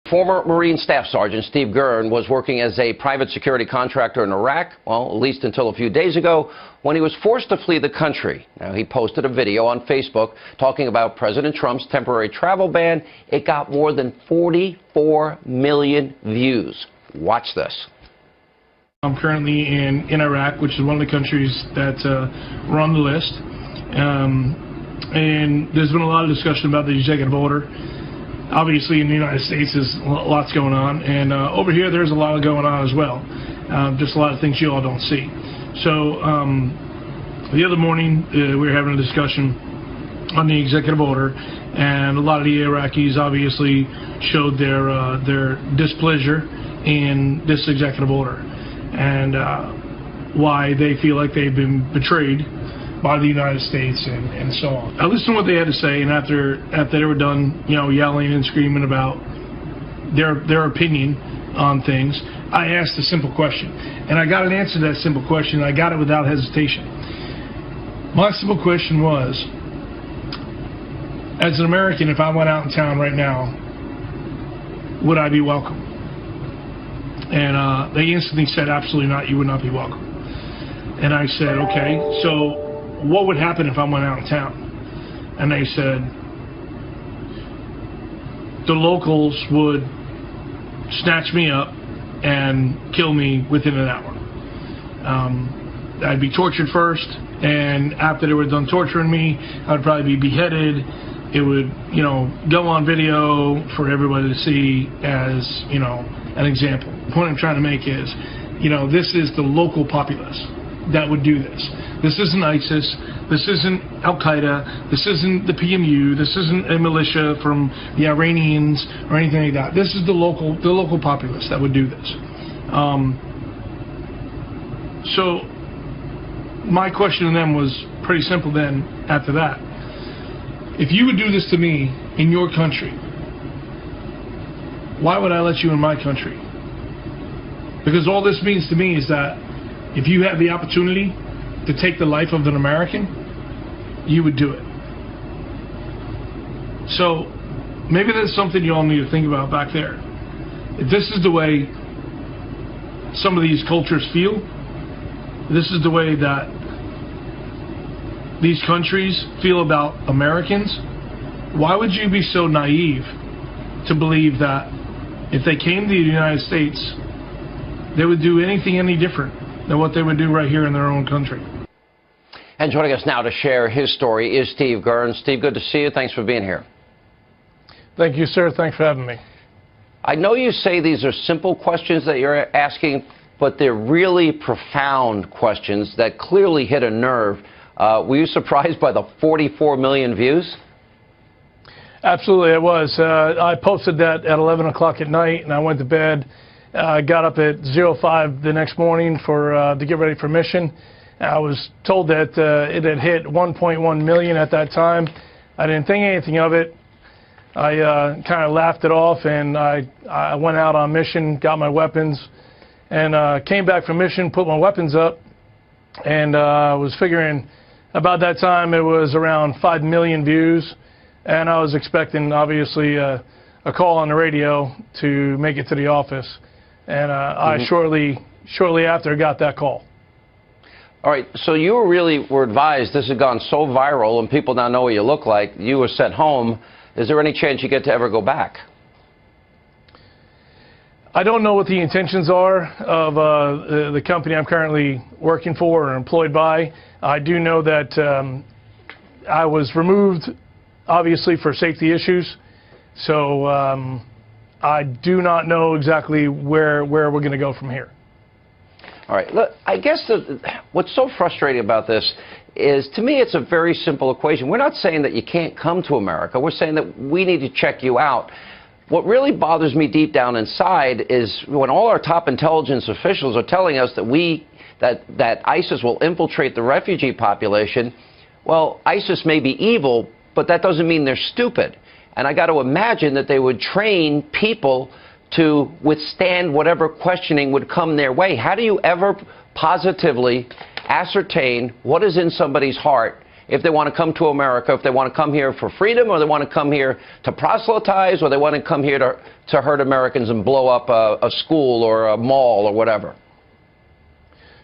Former Marine Staff Sergeant Steve Gurn was working as a private security contractor in Iraq, well, at least until a few days ago, when he was forced to flee the country. Now, he posted a video on Facebook talking about President Trump's temporary travel ban. It got more than 44 million views. Watch this. I'm currently in Iraq, which is one of the countries that were on the list. And there's been a lot of discussion about the executive order. Obviously, in the United States, there's lots going on, and over here, there's a lot going on as well. Just a lot of things you all don't see. So, the other morning, we were having a discussion on the executive order, and a lot of the Iraqis obviously showed their displeasure in this executive order, and why they feel like they've been betrayed by the United States and so on. I listened to what they had to say, and after they were done, yelling and screaming about their opinion on things, I asked a simple question, and I got an answer to that simple question, and I got it without hesitation. My simple question was, as an American, if I went out in town right now, would I be welcome? And they instantly said, absolutely not, you would not be welcome. And I said, okay, so what would happen if I went out in town? And they said the locals would snatch me up and kill me within an hour. I'd be tortured first, and after they were done torturing me, I'd probably be beheaded. It would, go on video for everybody to see as, an example. The point I'm trying to make is, this is the local populace that would do this. This isn't ISIS, this isn't Al-Qaeda, this isn't the PMU, this isn't a militia from the Iranians or anything like that. This is the local populace that would do this. So my question to them was pretty simple then after that. If you would do this to me in your country, why would I let you in my country? Because all this means to me is that if you have the opportunity to take the life of an American, you would do it. So maybe there's something you all need to think about back there. If this is the way some of these cultures feel, this is the way that these countries feel about Americans, why would you be so naive to believe that if they came to the United States, they would do anything any different than what they would do right here in their own country? And joining us now to share his story is Steve Gurn. Steve, good to see you. Thanks for being here. Thank you, sir. Thanks for having me. I know you say these are simple questions that you're asking, but they're really profound questions that clearly hit a nerve. Were you surprised by the 44 million views? Absolutely, I was. I posted that at 11 o'clock at night, and I went to bed. I got up at 05 the next morning to get ready for mission. I was told that it had hit 1.1 million at that time. I didn't think anything of it. I kind of laughed it off, and I went out on mission, got my weapons, and came back from mission, put my weapons up, and was figuring about that time it was around 5 million views, and I was expecting, obviously, a call on the radio to make it to the office. And I shortly after got that call. All right, so you were advised this had gone so viral and people now know what you look like. You were sent home. Is there any chance you get to ever go back? I don't know what the intentions are of the company I'm currently working for or employed by. I do know that I was removed, obviously, for safety issues. So I do not know exactly where we're going to go from here. All right. Look, I guess what's so frustrating about this is, to me, it's a very simple equation. We're not saying that you can't come to America. We're saying that we need to check you out. What really bothers me deep down inside is when all our top intelligence officials are telling us that ISIS will infiltrate the refugee population. Well, ISIS may be evil, but that doesn't mean they're stupid. And I got to imagine that they would train people to withstand whatever questioning would come their way. How do you ever positively ascertain what is in somebody's heart if they want to come to America, if they want to come here for freedom, or they want to come here to proselytize, or they want to come here to hurt Americans and blow up a school or a mall or whatever?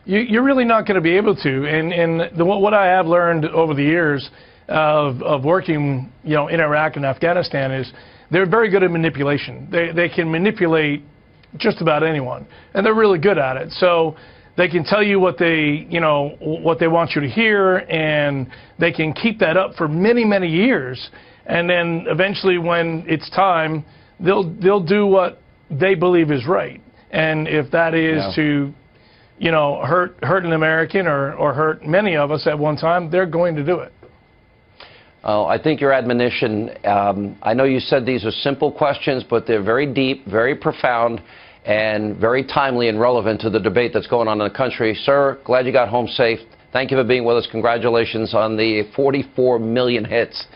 You're really not going to be able to. And what I have learned over the years of working, in Iraq and Afghanistan is they're very good at manipulation. They can manipulate just about anyone, and they're really good at it. So they can tell you what they want you to hear, and they can keep that up for many, many years. And then eventually, when it's time, they'll do what they believe is right. And if that is to, hurt an American or hurt many of us at one time, they're going to do it. I think your admonition, I know you said these are simple questions, but they're very deep, very profound, and very timely and relevant to the debate that's going on in the country. Sir, glad you got home safe. Thank you for being with us. Congratulations on the 44 million hits.